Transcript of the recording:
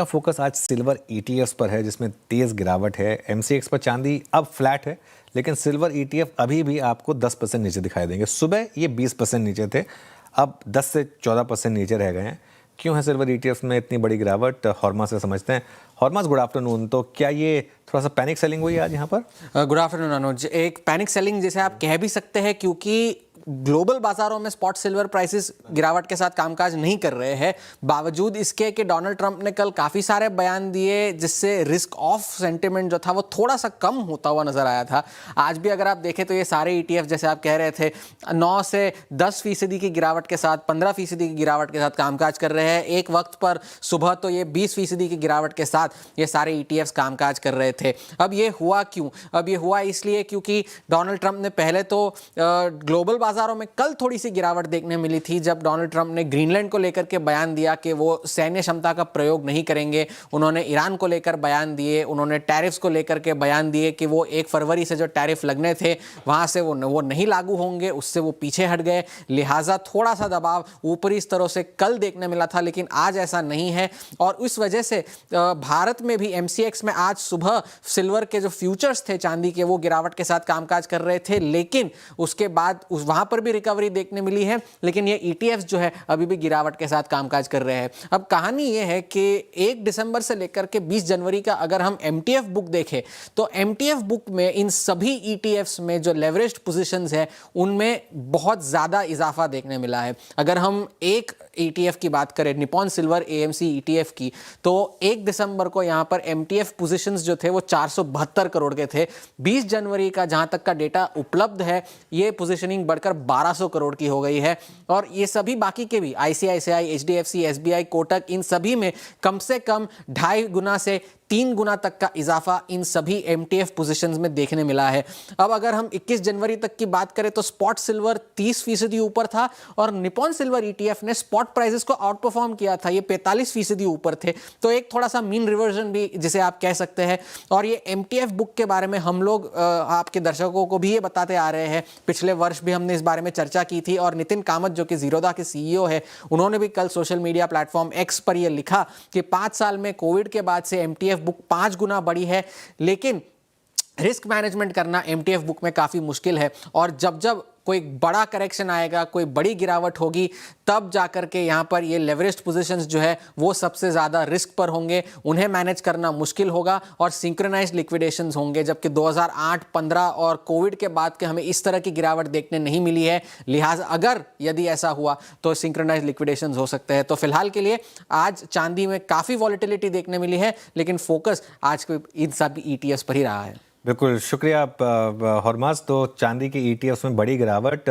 का फोकस आज silver ETFs पर है, जिसमें तेज गिरावट है। एमसीएक्स पर चांदी अब फ्लैट है, लेकिन सिल्वर ईटीएफ अभी भी आपको 10% नीचे दिखाई देंगे। सुबह ये 20% नीचे थे, अब 10 से 14% नीचे रह गए हैं। क्यों है सिल्वर ईटीएफ में इतनी बड़ी गिरावट? हॉर्मा से समझते हैं। हॉर्मास, गुड आफ्टरनून। तो क्या ये थोड़ा सा पैनिक सेलिंग हुई आज यहाँ पर? गुड आफ्टरनून अनुज। एक पैनिक सेलिंग जैसे आप कह भी सकते हैं, क्योंकि ग्लोबल बाजारों में स्पॉट सिल्वर प्राइसेस गिरावट के साथ कामकाज नहीं कर रहे हैं, बावजूद इसके कि डोनाल्ड ट्रंप ने कल काफ़ी सारे बयान दिए जिससे रिस्क ऑफ सेंटिमेंट जो था वो थोड़ा सा कम होता हुआ नजर आया था। आज भी अगर आप देखें तो ये सारे ईटीएफ, जैसे आप कह रहे थे, 9 से 10% की गिरावट के साथ, 15% की गिरावट के साथ कामकाज कर रहे हैं। एक वक्त पर सुबह तो ये 20% की गिरावट के साथ ये सारे ईटीएफ्स कामकाज कर रहे थे। अब ये हुआ क्यों? अब ये हुआ इसलिए क्योंकि डोनाल्ड ट्रंप ने पहले तो ग्लोबल बाजारों में कल थोड़ी सी गिरावट देखने मिली थी, जब डोनाल्ड ट्रंप ने ग्रीनलैंड को लेकर के बयान दिया कि वो सैन्य क्षमता का प्रयोग नहीं करेंगे। उन्होंने ईरान को लेकर बयान दिए, उन्होंने टैरिफ्स को लेकर के बयान दिए कि वो 1 फरवरी से जो टैरिफ लगने थे वहां से वो नहीं लागू होंगे, उससे वो पीछे हट गए। लिहाजा थोड़ा सा दबाव ऊपरी स्तरों से कल देखने मिला था, लेकिन आज ऐसा नहीं है। और इस वजह से भारत में भी एमसीएक्स में आज सुबह सिल्वर के जो फ्यूचर्स थे चांदी के, वो गिरावट के साथ कामकाज कर रहे थे, लेकिन उसके बाद वहां पर भी रिकवरी देखने मिली है। लेकिन ये ईटीएफ्स जो है अभी भी गिरावट के साथ कामकाज कर रहे हैं। अब कहानी ये है कि 1 दिसंबर से लेकर के 20 जनवरी का अगर हम एमटीएफ बुक देखें तो एमटीएफ बुक में इन सभी ईटीएफ्स में जो लेवरेज्ड पोजीशंस है उनमें बहुत ज्यादा इजाफा देखने मिला है। अगर हम एक ईटीएफ की बात करें, निप्पॉन सिल्वर एएमसी ईटीएफ की, तो 1 दिसंबर को यहां पर एमटीएफ पोजीशंस जो थे वो 472 करोड़ के थे। 20 जनवरी का जहां तक का डेटा उपलब्ध है, ये पोजीशनिंग बढ़कर 1200 करोड़ की हो गई है। और ये सभी बाकी के भी आईसीआईसीआई, एचडीएफसी, एसबीआई, कोटक, इन सभी में कम से कम 2.5 गुना से 3 गुना तक का इजाफा इन सभी एमटीएफ पोजीशंस में देखने मिला है। अब अगर हम 21 जनवरी तक की बात करें तो स्पॉट सिल्वर 30% ऊपर था और निप्पॉन सिल्वर ईटीएफ ने स्पॉट प्राइसेस को आउट परफॉर्म किया था, ये 45% ऊपर थे। तो एक थोड़ा सा मीन रिवर्जन भी जिसे आप कह सकते हैं। और ये एमटीएफ बुक के बारे में हम लोग आपके दर्शकों को भी ये बताते आ रहे हैं, पिछले वर्ष भी हमने इस बारे में चर्चा की थी। और नितिन कामत जो कि जीरोधा के सीईओ है, उन्होंने भी कल सोशल मीडिया प्लेटफॉर्म एक्स पर यह लिखा कि 5 साल में कोविड के बाद से एमटीएफ बुक 5 गुना बढ़ी है, लेकिन रिस्क मैनेजमेंट करना एमटीएफ बुक में काफी मुश्किल है। और जब कोई बड़ा करेक्शन आएगा, कोई बड़ी गिरावट होगी, तब जाकर के यहाँ पर ये लेवरेज्ड पोजीशंस जो है वो सबसे ज़्यादा रिस्क पर होंगे, उन्हें मैनेज करना मुश्किल होगा और सिंक्रोनाइज्ड लिक्विडेशंस होंगे। जबकि 2008, 15 और कोविड के बाद के हमें इस तरह की गिरावट देखने नहीं मिली है। लिहाजा अगर यदि ऐसा हुआ तो सिंक्रोनाइज्ड लिक्विडेशंस हो सकते हैं। तो फिलहाल के लिए आज चांदी में काफ़ी वॉलेटिलिटी देखने मिली है, लेकिन फोकस आज इन सब ईटीएफ्स पर ही रहा है। बिल्कुल, शुक्रिया हॉर्मास। तो चांदी के ईटीएफ्स में बड़ी गिरावट